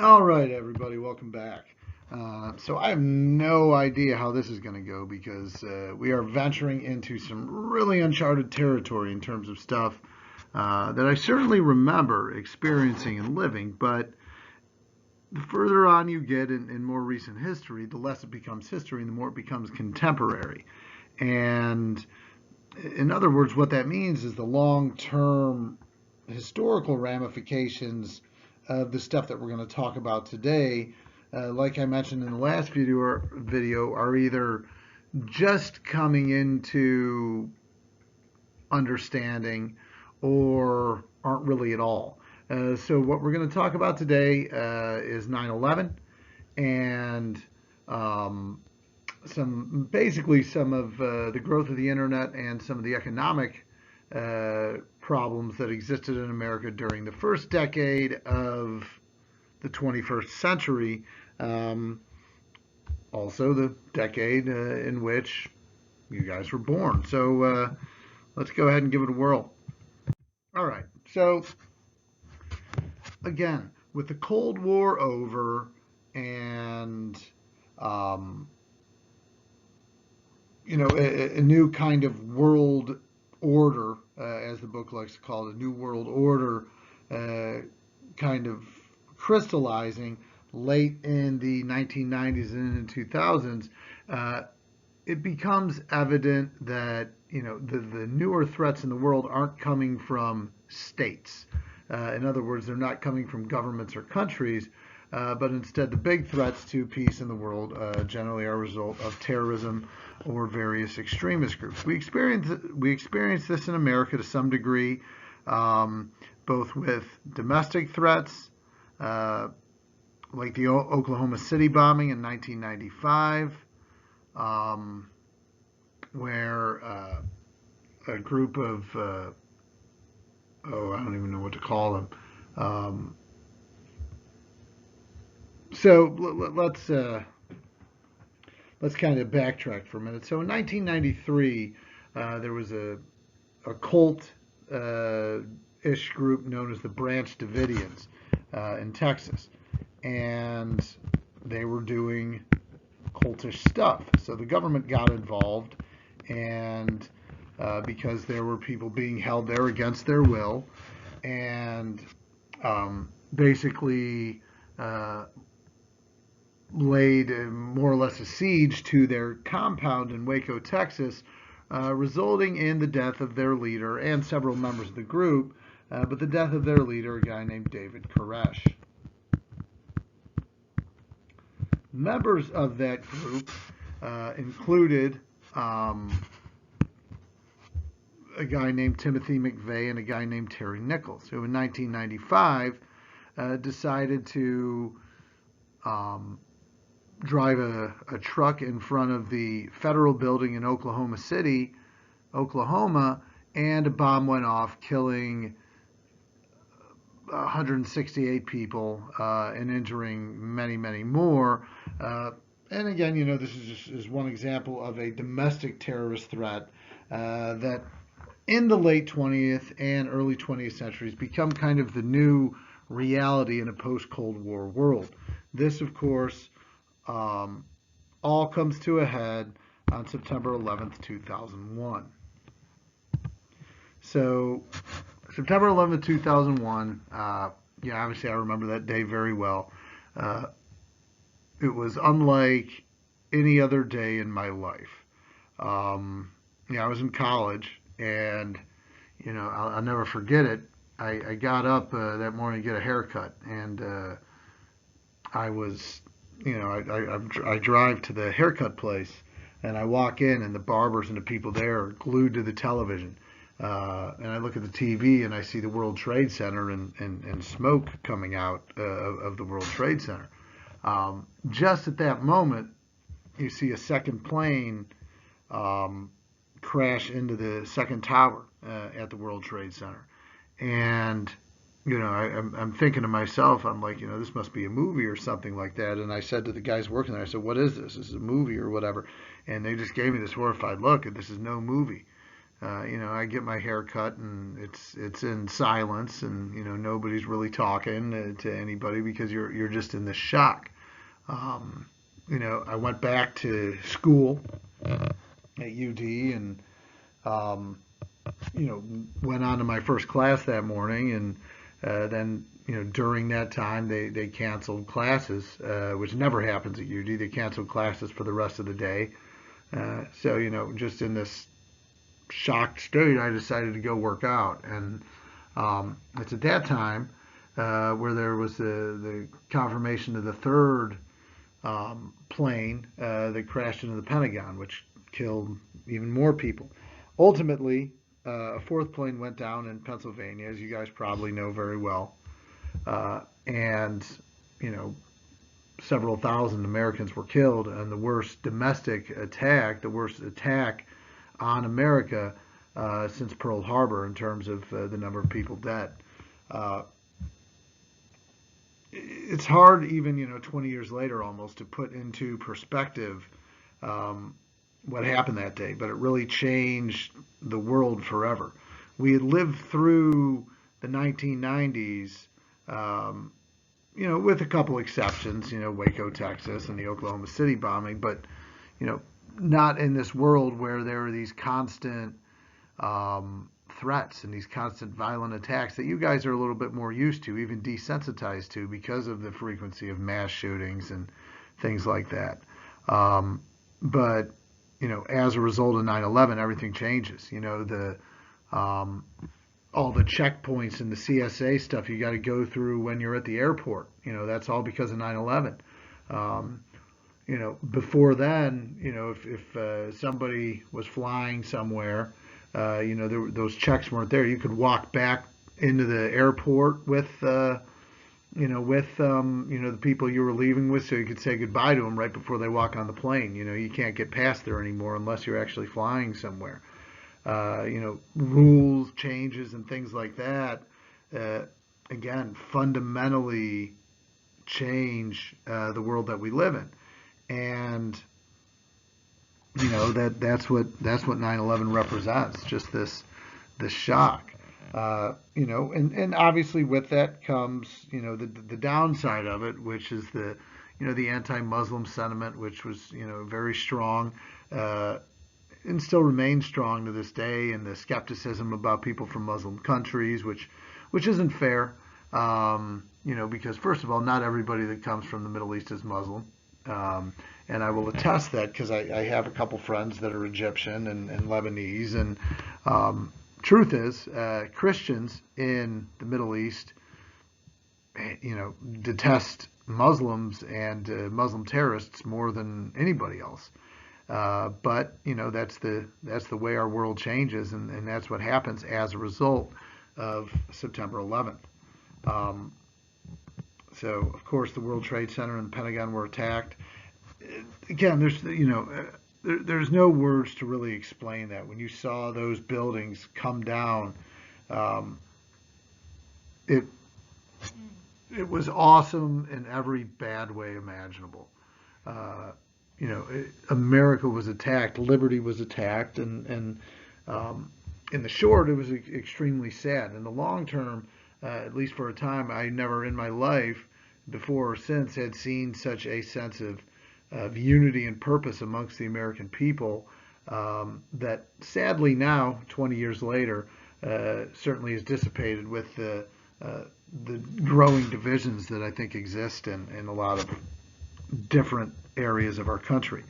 All right, everybody, welcome back. So I have no idea how this is going to go because we are venturing into some really uncharted territory in terms of stuff that I certainly remember experiencing and living. But the further on you get in more recent history, the less it becomes history and the more it becomes contemporary. And in other words, what that means is the long-term historical ramifications of the stuff that we're going to talk about today, like I mentioned in the last video, are either just coming into understanding or aren't really at all. So what we're going to talk about today is 9/11 and um, some of the growth of the internet and some of the economic problems that existed in America during the first decade of the 21st century. Um, Also, the decade in which you guys were born. So let's go ahead and give it a whirl. All right. So again, with the Cold War over and um, a new kind of world order, as the book likes to call it, a new world order kind of crystallizing late in the 1990s and in the 2000s, it becomes evident that the newer threats in the world aren't coming from states. In other words, they're not coming from governments or countries, but instead the big threats to peace in the world generally are a result of terrorism or various extremist groups. We experience this in America to some degree, both with domestic threats, uh, like the Oklahoma City bombing in 1995, um, where a group of I don't even know what to call them. Um, so let's kind of backtrack for a minute. So in 1993, there was a cult ish group known as the Branch Davidians in Texas, and they were doing cultish stuff. So the government got involved, and because there were people being held there against their will, and basically uh, laid more or less a siege to their compound in Waco, Texas, resulting in the death of their leader and several members of the group, but the death of their leader, a guy named David Koresh. Members of that group included a guy named Timothy McVeigh and a guy named Terry Nichols, who in 1995 decided to um, drive a truck in front of the federal building in Oklahoma City, Oklahoma, and a bomb went off, killing 168 people and injuring many, many more. And again, this is just is one example of a domestic terrorist threat that in the late 20th and early 20th centuries become kind of the new reality in a post-Cold War world. This, of course, all comes to a head on September 11th, 2001. So, September 11th, 2001, obviously I remember that day very well. Uh, it was unlike any other day in my life. I was in college, and, I'll never forget it. I got up that morning to get a haircut, and I was, I drive to the haircut place, and I walk in, and the barbers and the people there are glued to the television. And I look at the TV, and I see the World Trade Center and smoke coming out of the World Trade Center. Just at that moment, you see a second plane crash into the second tower at the World Trade Center. And I'm thinking to myself, I'm like, this must be a movie or something like that. And I said to the guys working there, I said, what is this? This is a movie or whatever. And they just gave me this horrified look, and this is no movie. I get my hair cut and it's in silence, and nobody's really talking to anybody because you're just in this shock. Um, I went back to school at UD, and um, went on to my first class that morning, and then during that time they canceled classes, which never happens at UD. They canceled classes for the rest of the day. So just in this shocked state, I decided to go work out, and it's at that time where there was the confirmation of the third plane that crashed into the Pentagon, which killed even more people. Ultimately, a fourth plane went down in Pennsylvania, as you guys probably know very well, and you know several thousand Americans were killed, and the worst domestic attack, the worst attack on America since Pearl Harbor in terms of the number of people dead. Uh, it's hard, even 20 years later, almost to put into perspective um, what happened that day, but it really changed the world forever. We had lived through the 1990s, um, with a couple exceptions, Waco, Texas, and the Oklahoma City bombing, but you know, not in this world where there are these constant threats and these constant violent attacks that you guys are a little bit more used to, even desensitized to, because of the frequency of mass shootings and things like that. But as a result of 9/11, everything changes. Um, all the checkpoints and the CSA stuff you got to go through when you're at the airport. That's all because of 9/11. Um, Before then, if somebody was flying somewhere, those checks weren't there. You could walk back into the airport with, the people you were leaving with, so you could say goodbye to them right before they walk on the plane. You can't get past there anymore unless you're actually flying somewhere. Rules changes and things like that. Uh, Again, fundamentally change the world that we live in, and that's what 9/11 represents. Just this shock. And obviously with that comes the downside of it, which is the anti-Muslim sentiment, which was very strong. And still remains strong to this day, and the skepticism about people from Muslim countries, which isn't fair, because first of all, not everybody that comes from the Middle East is Muslim, and I will attest that because I have a couple friends that are Egyptian and Lebanese, and truth is, Christians in the Middle East, detest Muslims and Muslim terrorists more than anybody else. But that's the way our world changes, and that's what happens as a result of September 11th. Um, so of course the World Trade Center and the Pentagon were attacked. Again, there's no words to really explain that. When you saw those buildings come down, um, it it was awesome in every bad way imaginable. Uh, America was attacked, liberty was attacked, and in the short, it was extremely sad. In the long term, at least for a time, I never in my life, before or since, had seen such a sense of unity and purpose amongst the American people that sadly now, 20 years later, certainly is dissipated with the growing divisions that I think exist in a lot of different areas of our country.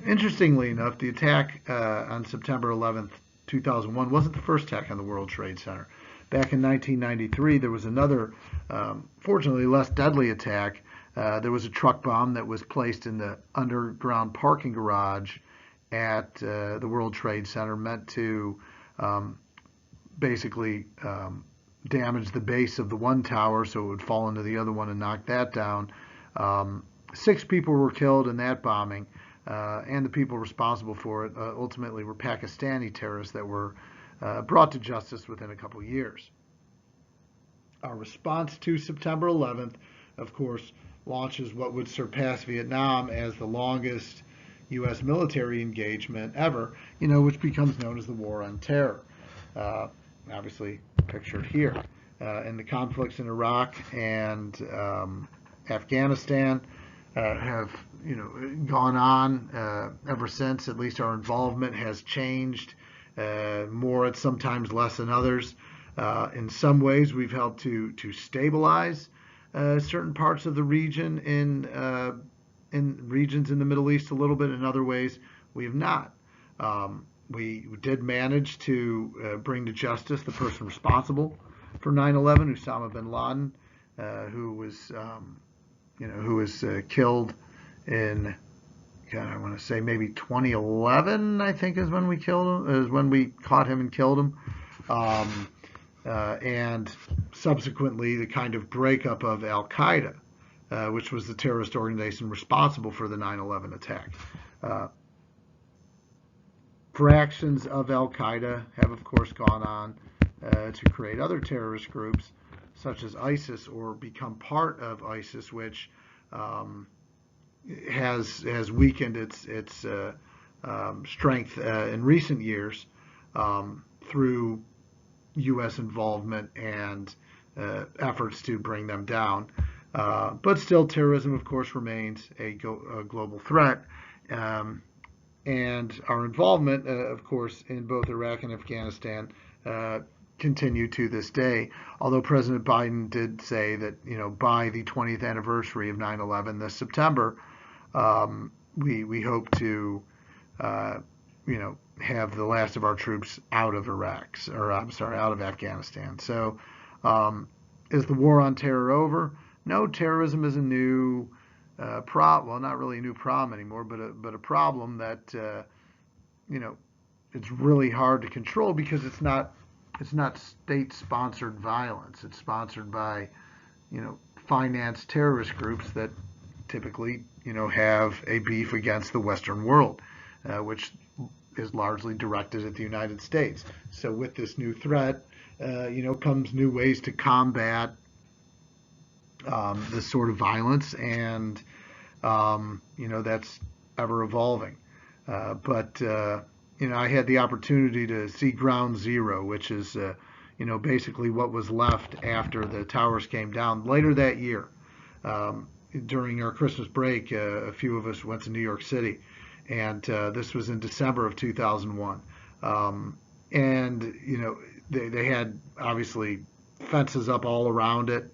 Interestingly enough, the attack on September 11th, 2001 wasn't the first attack on the World Trade Center. Back in 1993, there was another, fortunately less deadly attack. There was a truck bomb that was placed in the underground parking garage at the World Trade Center, meant to basically damage the base of the one tower so it would fall into the other one and knock that down. 6 people were killed in that bombing, and the people responsible for it ultimately were Pakistani terrorists that were brought to justice within a couple years. Our response to September 11th, of course, launches what would surpass Vietnam as the longest U.S. military engagement ever, which becomes known as the War on Terror, uh, obviously pictured here. And the conflicts in Iraq and Afghanistan have gone on ever since. At least our involvement has changed more, sometimes less than others. In some ways, we've helped to stabilize certain parts of the region in regions in the Middle East a little bit. In other ways, we have not. We did manage to bring to justice the person responsible for 9/11, Osama bin Laden, who was killed in, God, I want to say maybe 2011. I think is when we killed him. Is when we caught him and killed him. And subsequently, the kind of breakup of Al Qaeda, which was the terrorist organization responsible for the 9/11 attack. Fractions of Al Qaeda have, of course, gone on to create other terrorist groups, such as ISIS, or become part of ISIS, which has weakened its strength in recent years through U.S. involvement and efforts to bring them down. But still, terrorism, of course, remains a global threat. And our involvement, of course, in both Iraq and Afghanistan continue to this day. Although President Biden did say that, by the 20th anniversary of 9/11 this September, we hope to, have the last of our troops out of out of Afghanistan. So, is the war on terror over? No, terrorism is a new problem. Well, not really a new problem anymore, but a problem that it's really hard to control because it's not state-sponsored violence. It's sponsored by financed terrorist groups that typically have a beef against the Western world, which is largely directed at the United States. So with this new threat, comes new ways to combat this sort of violence, and that's ever evolving. But I had the opportunity to see Ground Zero, which is basically what was left after the towers came down later that year. During our Christmas break, a few of us went to New York City, and this was in December of 2001. And they had obviously fences up all around it.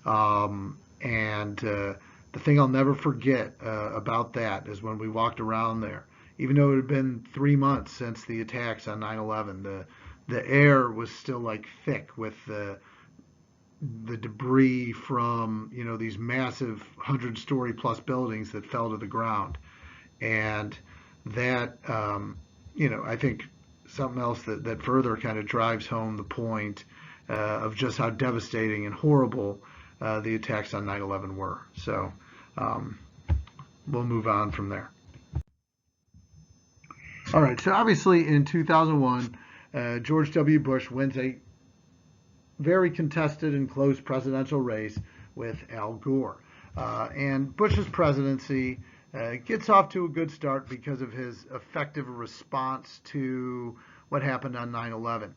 And the thing I'll never forget about that is when we walked around there, even though it had been 3 months since the attacks on 9/11, the air was still like thick with the debris from these massive 100-story plus buildings that fell to the ground. And that I think something else that further kind of drives home the point of just how devastating and horrible the attacks on 9/11 were. So we'll move on from there. All right, so obviously in 2001, George W. Bush wins a very contested and close presidential race with Al Gore. And Bush's presidency gets off to a good start because of his effective response to what happened on 9/11.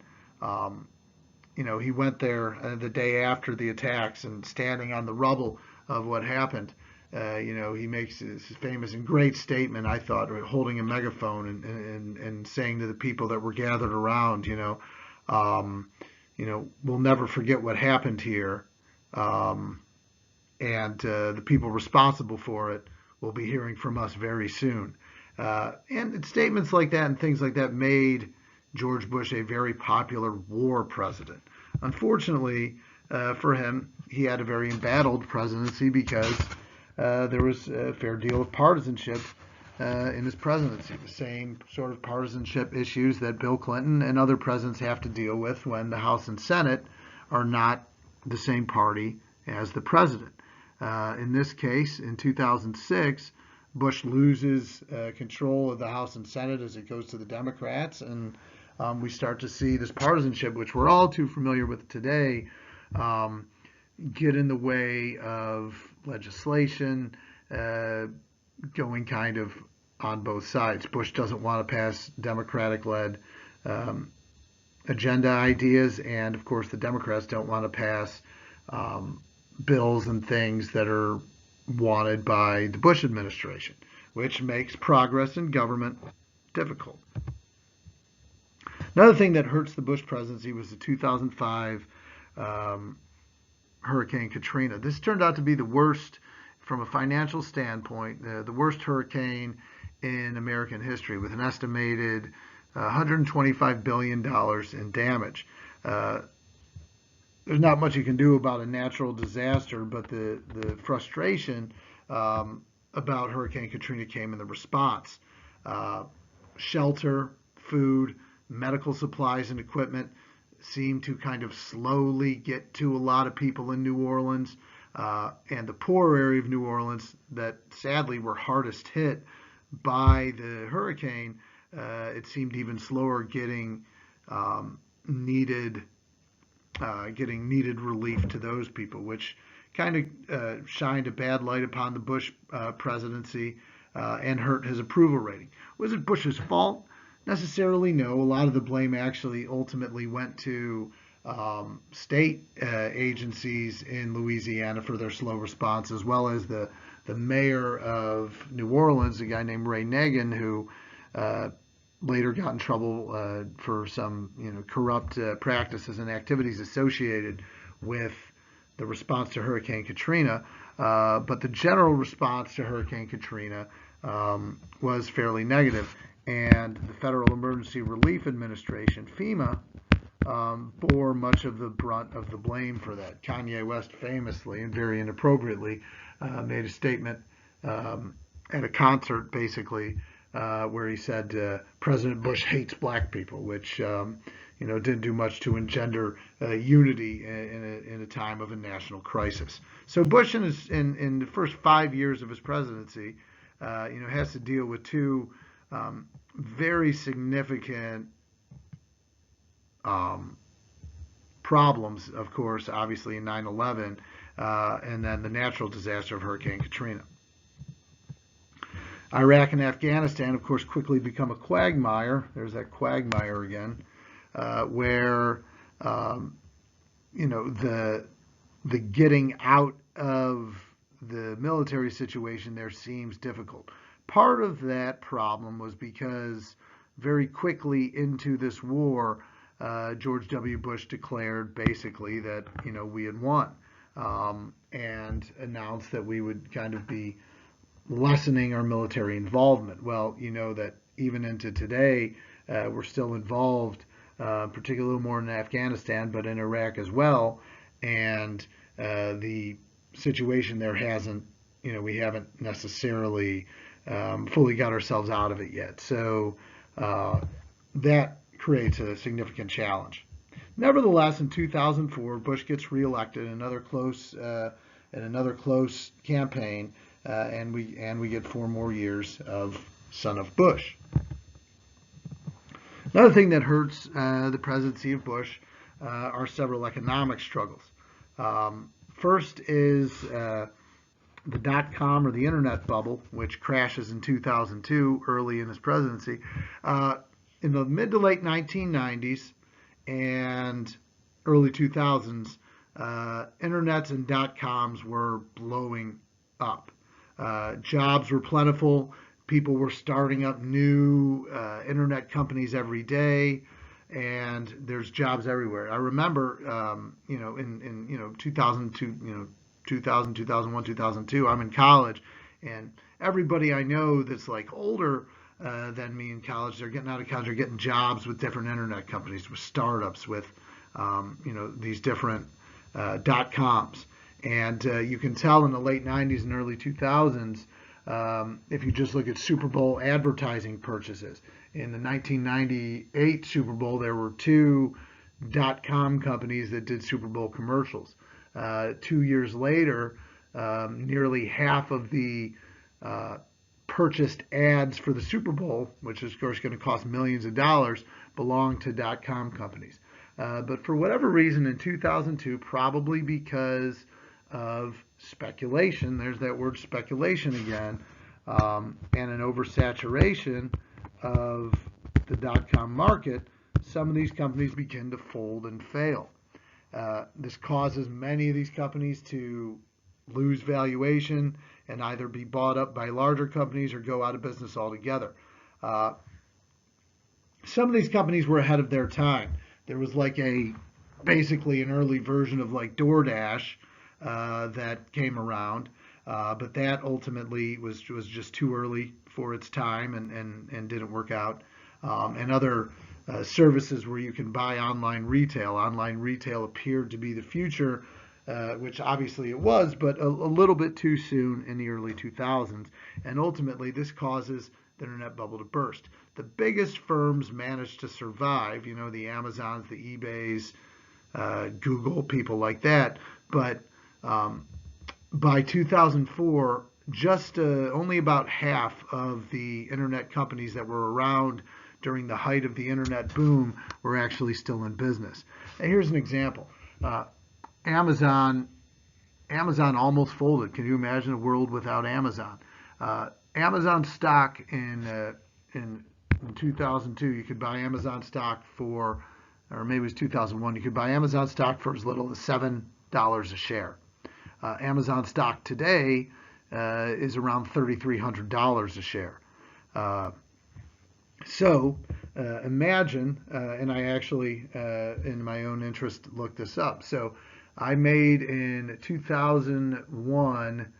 He went there the day after the attacks, and standing on the rubble of what happened, he makes his famous and great statement, I thought, holding a megaphone and saying to the people that were gathered around, we'll never forget what happened here, and the people responsible for it will be hearing from us very soon. And statements like that and things like that made George Bush a very popular war president. Unfortunately for him, he had a very embattled presidency because there was a fair deal of partisanship in his presidency, the same sort of partisanship issues that Bill Clinton and other presidents have to deal with when the House and Senate are not the same party as the president. In this case, in 2006, Bush loses control of the House and Senate as it goes to the Democrats, and we start to see this partisanship, which we're all too familiar with today, get in the way of legislation going kind of on both sides. Bush doesn't want to pass Democratic-led agenda ideas, and of course the Democrats don't want to pass bills and things that are wanted by the Bush administration, which makes progress in government difficult. Another thing that hurts the Bush presidency was the 2005 Hurricane Katrina. This turned out to be the worst, from a financial standpoint, the worst hurricane in American history, with an estimated $125 billion in damage. There's not much you can do about a natural disaster, but the frustration about Hurricane Katrina came in the response. Shelter, food, medical supplies, and equipment seemed to kind of slowly get to a lot of people in New Orleans. And the poor area of New Orleans that sadly were hardest hit by the hurricane, it seemed even slower getting needed relief to those people, which kind of shined a bad light upon the Bush presidency and hurt his approval rating. Was it Bush's fault? Necessarily, no. A lot of the blame actually ultimately went to state agencies in Louisiana for their slow response, as well as the mayor of New Orleans, a guy named Ray Nagin, who later got in trouble for some corrupt practices and activities associated with the response to Hurricane Katrina. But the general response to Hurricane Katrina was fairly negative. And the Federal Emergency Relief Administration, FEMA, bore much of the brunt of the blame for that. Kanye West famously and very inappropriately made a statement at a concert, basically, where he said President Bush hates black people, which didn't do much to engender unity in a time of a national crisis. So Bush, in the first 5 years of his presidency, has to deal with two very significant problems, of course, obviously in 9/11, and then the natural disaster of Hurricane Katrina. Iraq and Afghanistan, of course, quickly become a quagmire. There's that quagmire again, where the getting out of the military situation there seems difficult. Part of that problem was because very quickly into this war, George W. Bush declared basically that we had won, and announced that we would kind of be lessening our military involvement. Well, that even into today, we're still involved, particularly a little more in Afghanistan, but in Iraq as well. And the situation there we haven't necessarily fully got ourselves out of it yet. So that creates a significant challenge. Nevertheless, in 2004, Bush gets reelected in another close campaign, and we get 4 more years of son of Bush. Another thing that hurts the presidency of Bush are several economic struggles. First is the dot-com or the internet bubble, which crashes in 2002, early in his presidency. In the mid to late 1990s and early 2000s, internets and dot-coms were blowing up. Jobs were plentiful. People were starting up new internet companies every day, and there's jobs everywhere. I remember, in 2002, 2000, 2001, 2002, I'm in college, and everybody I know that's like older than me in college, they're getting out of college, they're getting jobs with different internet companies, with startups, with these different dot-coms. And you can tell in the late 90s and early 2000s, if you just look at Super Bowl advertising purchases. In the 1998 Super Bowl, there were 2 dot-com companies that did Super Bowl commercials. 2 years later, nearly half of the purchased ads for the Super Bowl, which is of course going to cost millions of dollars, belong to dot-com companies. But for whatever reason in 2002, probably because of speculation, there's that word speculation again, and an oversaturation of the dot-com market, some of these companies begin to fold and fail. This causes many of these companies to lose valuation and either be bought up by larger companies or go out of business altogether. Some of these companies were ahead of their time. There was basically an early version of like DoorDash that came around, but that ultimately was just too early for its time and didn't work out. And other services where you can buy online retail. Online retail appeared to be the future, which obviously it was, but a little bit too soon in the early 2000s. And ultimately, this causes the internet bubble to burst. The biggest firms managed to survive, the Amazons, the eBays, Google, people like that. But by 2004, just only about half of the internet companies that were around during the height of the internet boom were actually still in business. And here's an example. Amazon almost folded. Can you imagine a world without Amazon? Amazon stock in 2002, you could buy Amazon stock for, or maybe it was 2001, you could buy Amazon stock for as little as $7 a share. Amazon stock today is around $3,300 a share. So imagine, and I actually, in my own interest, looked this up. So I made in 2001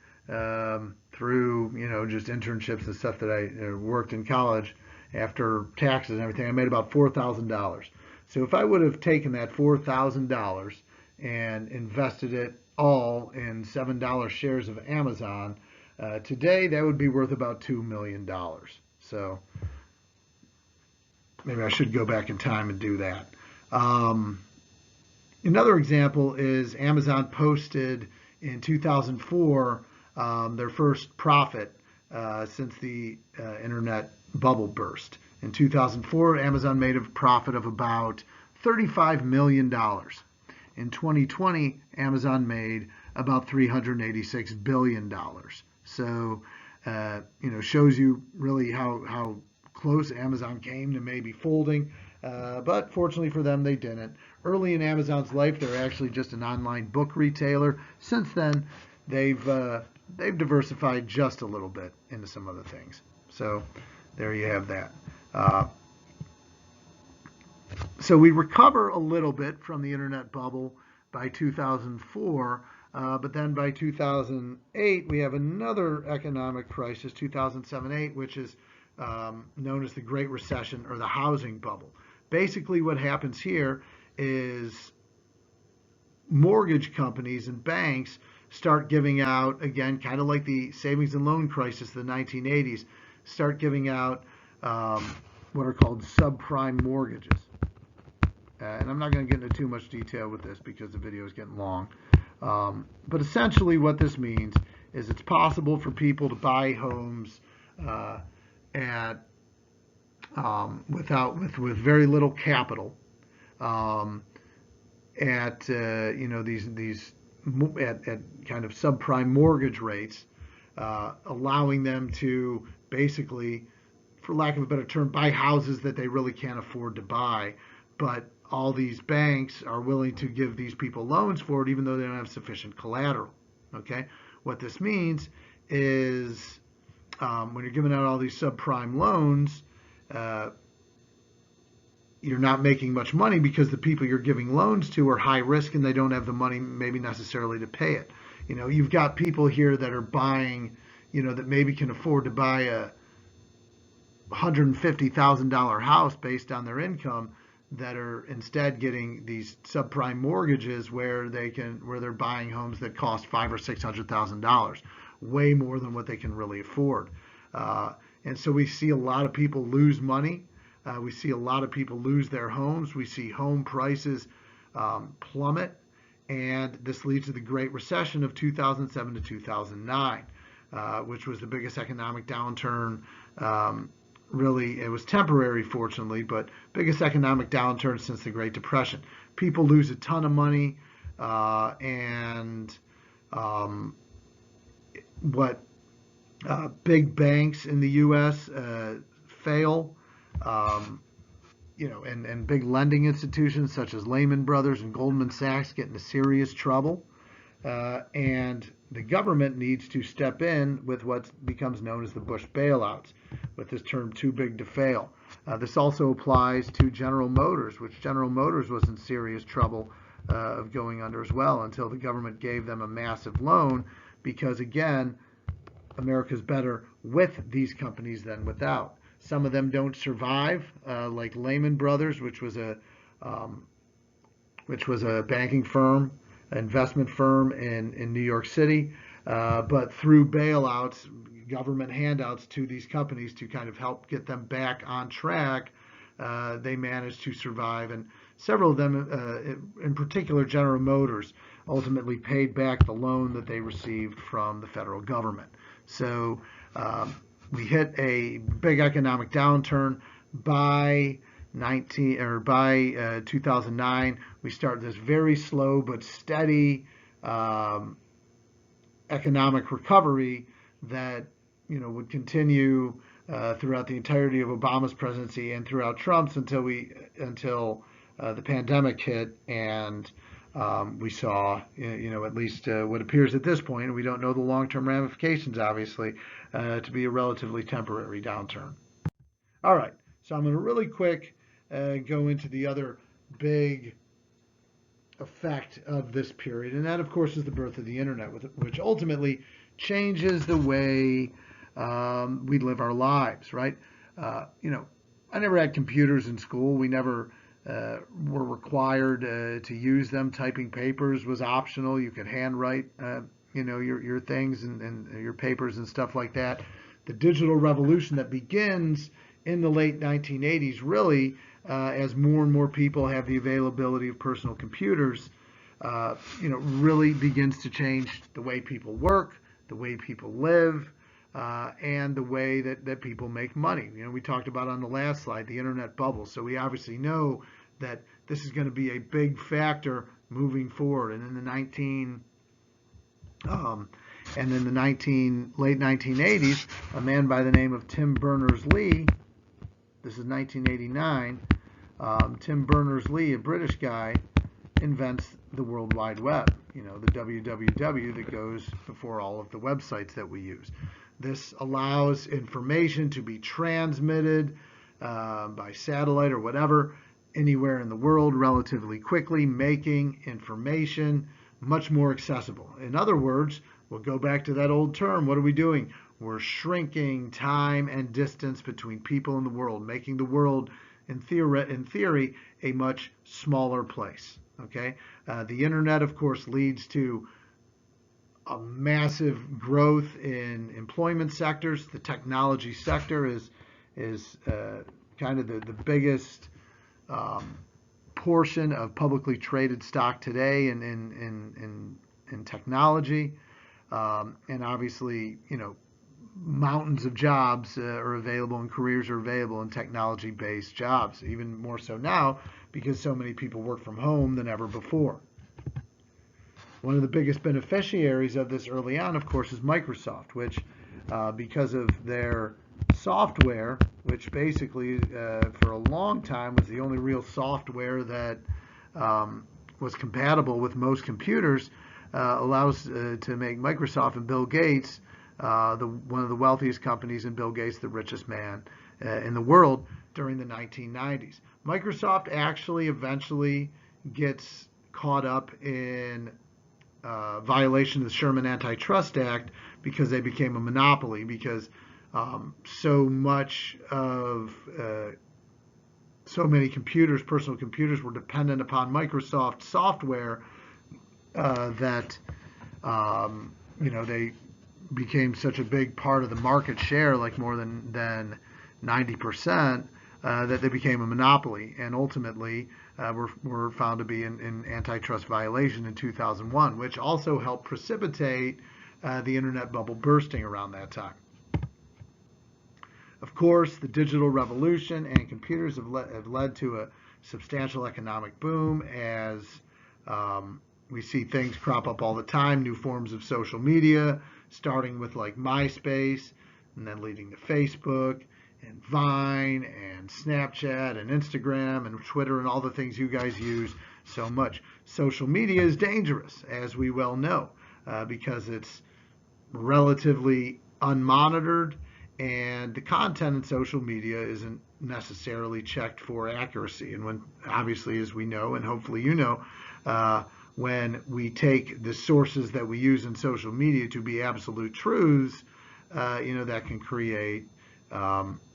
through, just internships and stuff that I worked in college after taxes and everything, I made about $4,000. So if I would have taken that $4,000 and invested it all in $7 shares of Amazon, today that would be worth about $2 million. So maybe I should go back in time and do that. Another example is Amazon posted in 2004 their first profit since the internet bubble burst. In 2004, Amazon made a profit of about $35 million. In 2020, Amazon made about $386 billion. So, shows you really how close Amazon came to maybe folding. But fortunately for them, they didn't. Early in Amazon's life, they're actually just an online book retailer. Since then, they've diversified just a little bit into some other things. So there you have that. So we recover a little bit from the internet bubble by 2004, but then by 2008 we have another economic crisis, 2007-8, which is known as the Great Recession or the housing bubble. Basically what happens here is mortgage companies and banks start giving out, again, kind of like the savings and loan crisis of the 1980s, start giving out what are called subprime mortgages. And I'm not going to get into too much detail with this because the video is getting long. But essentially what this means is it's possible for people to buy homes with very little capital at kind of subprime mortgage rates, allowing them to basically, for lack of a better term, buy houses that they really can't afford to buy. But all these banks are willing to give these people loans for it, even though they don't have sufficient collateral. Okay, what this means is when you're giving out all these subprime loans, you're not making much money because the people you're giving loans to are high risk and they don't have the money maybe necessarily to pay it. You've got people here that are buying, that maybe can afford to buy a $150,000 house based on their income, that are instead getting these subprime mortgages where they're buying homes that cost $500,000 or $600,000, way more than what they can really afford. And so we see a lot of people lose money. We see a lot of people lose their homes. We see home prices plummet, and this leads to the Great Recession of 2007 to 2009, which was the biggest economic downturn. Really, it was temporary, fortunately, but biggest economic downturn since the Great Depression. People lose a ton of money, and what Big banks in the U.S. Fail. Um, and big lending institutions such as Lehman Brothers and Goldman Sachs get into serious trouble. And the government needs to step in with what becomes known as the Bush bailouts, with this term too big to fail. This also applies to General Motors, which General Motors was in serious trouble of going under as well until the government gave them a massive loan because, again, America's better with these companies than without. Some of them don't survive, like Lehman Brothers, um, which was a banking firm, investment firm in New York City. But through bailouts, government handouts to these companies to kind of help get them back on track, they managed to survive. And several of them, in particular General Motors, ultimately paid back the loan that they received from the federal government. So we hit a big economic downturn by 2009. We started this very slow but steady economic recovery that would continue throughout the entirety of Obama's presidency and throughout Trump's until the pandemic hit and we saw, at least what appears at this point, and we don't know the long-term ramifications, obviously, to be a relatively temporary downturn. All right, so I'm going to really quick go into the other big effect of this period, and that, of course, is the birth of the internet, which ultimately changes the way we live our lives, right? I never had computers in school. We never were required to use them. Typing papers was optional. You could handwrite, your things and your papers and stuff like that. The digital revolution that begins in the late 1980s, really, as more and more people have the availability of personal computers, really begins to change the way people work, the way people live, and the way that people make money. We talked about on the last slide the internet bubble. So we obviously know that this is going to be a big factor moving forward. And in the late 1980s, a man by the name of Tim Berners-Lee, this is 1989, Tim Berners-Lee, a British guy, invents the World Wide Web, the www that goes before all of the websites that we use. This allows information to be transmitted by satellite or whatever anywhere in the world relatively quickly, making information much more accessible. In other words, we'll go back to that old term. What are we doing? We're shrinking time and distance between people in the world, making the world, in theory, a much smaller place. Okay, the internet, of course, leads to a massive growth in employment sectors. The technology sector is kind of the biggest portion of publicly traded stock today in technology, and obviously, mountains of jobs are available and careers are available in technology-based jobs, even more so now because so many people work from home than ever before. One of the biggest beneficiaries of this early on, of course, is Microsoft, which, because of their software, which basically for a long time was the only real software that was compatible with most computers, allows to make Microsoft and Bill Gates one of the wealthiest companies, and Bill Gates the richest man in the world during the 1990s. Microsoft actually eventually gets caught up in violation of the Sherman Antitrust Act because they became a monopoly, because so many computers, personal computers, were dependent upon Microsoft software that they became such a big part of the market share, like more than 90%, that they became a monopoly, and ultimately were found to be in antitrust violation in 2001, which also helped precipitate the internet bubble bursting around that time. Of course, the digital revolution and computers have led to a substantial economic boom as we see things crop up all the time, new forms of social media, starting with like MySpace, and then leading to Facebook, and Vine, and Snapchat, and Instagram, and Twitter, and all the things you guys use so much. Social media is dangerous, as we well know, because it's relatively unmonitored, and the content in social media isn't necessarily checked for accuracy. And when, obviously, as we know, and hopefully you know, when we take the sources that we use in social media to be absolute truths, that can create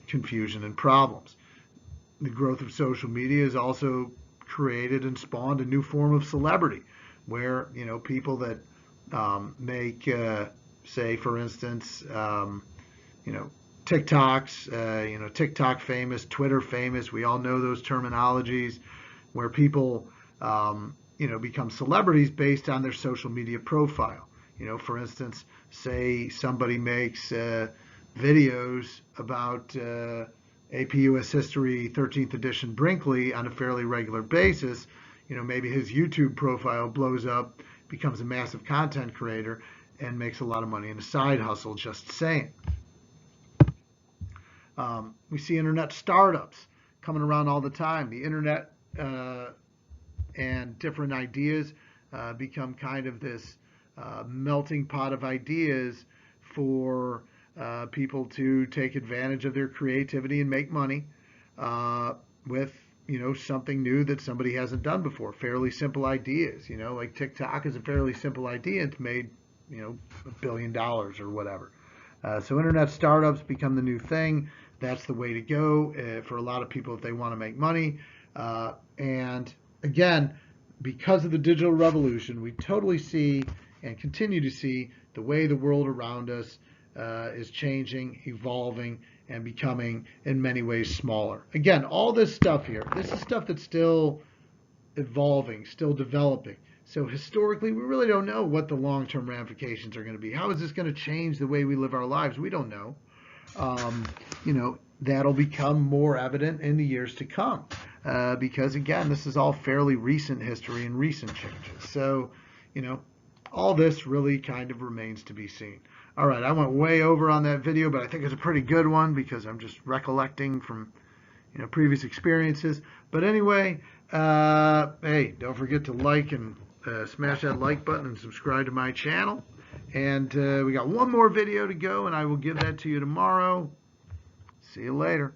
confusion and problems. The growth of social media has also created and spawned a new form of celebrity, where people that make, say, for instance, TikToks, TikTok famous, Twitter famous. We all know those terminologies, where people, become celebrities based on their social media profile. For instance, say somebody makes videos about AP US History 13th edition Brinkley on a fairly regular basis. Maybe his YouTube profile blows up, becomes a massive content creator, and makes a lot of money in a side hustle just saying. We see internet startups coming around all the time. The internet and different ideas become kind of this melting pot of ideas for people to take advantage of their creativity and make money with something new that somebody hasn't done before. Fairly simple ideas, like TikTok is a fairly simple idea. It's made $1 billion or whatever. So internet startups become the new thing. That's the way to go for a lot of people if they want to make money. And again, because of the digital revolution, we totally see and continue to see the way the world around us is changing, evolving, and becoming in many ways smaller. Again, all this stuff here, this is stuff that's still evolving, still developing. So historically, we really don't know what the long-term ramifications are going to be. How is this going to change the way we live our lives? We don't know. That'll become more evident in the years to come. Because again, this is all fairly recent history and recent changes. So, all this really kind of remains to be seen. All right, I went way over on that video, but I think it's a pretty good one because I'm just recollecting from, previous experiences. But anyway, hey, don't forget to like and smash that like button and subscribe to my channel. And we got one more video to go, and I will give that to you tomorrow. See you later.